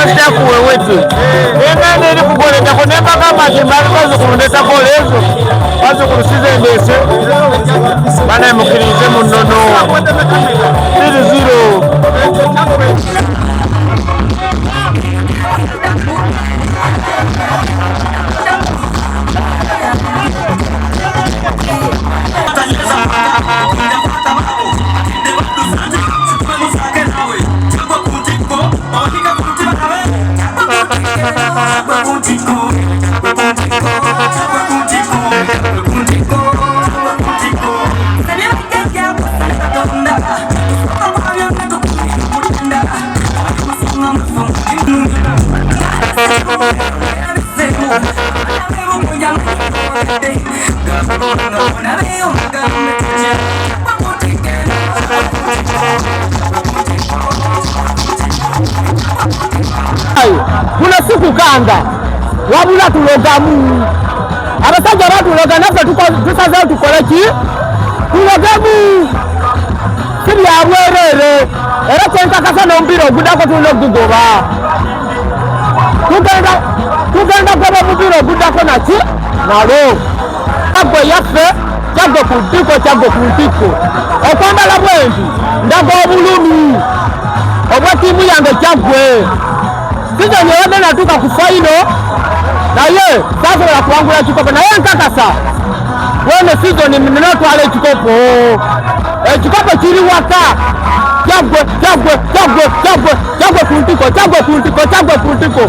sita kuwewetu engane ili kukoleka kunemba kama kimbali kwazo kulundeta kolezo kwazo kulusize ndese bana mukirize munono 0-0 kuna siku kanga wabula tulogamu abasajja batuloga naffe tusazeewo tukoleki tulogemu sibyabwerere era kyenkakasa n'omupiira oguddako tulina okugugoba tugenda kugoba omupiira oguddako naki nalo kyaggwe yaffe kyaggwe ku ntiko kyaggwe ku ntiko okwambala bwenti ndaga obulumi obwa ttiimu yange kyaggwe sizoni ewedde natuuka ku fayino naye sasobola kuwangula ekikopo naye nkakasa wene sizoni ninotwala ekikopo ekikopo kiri waka kyagwe ku ntiko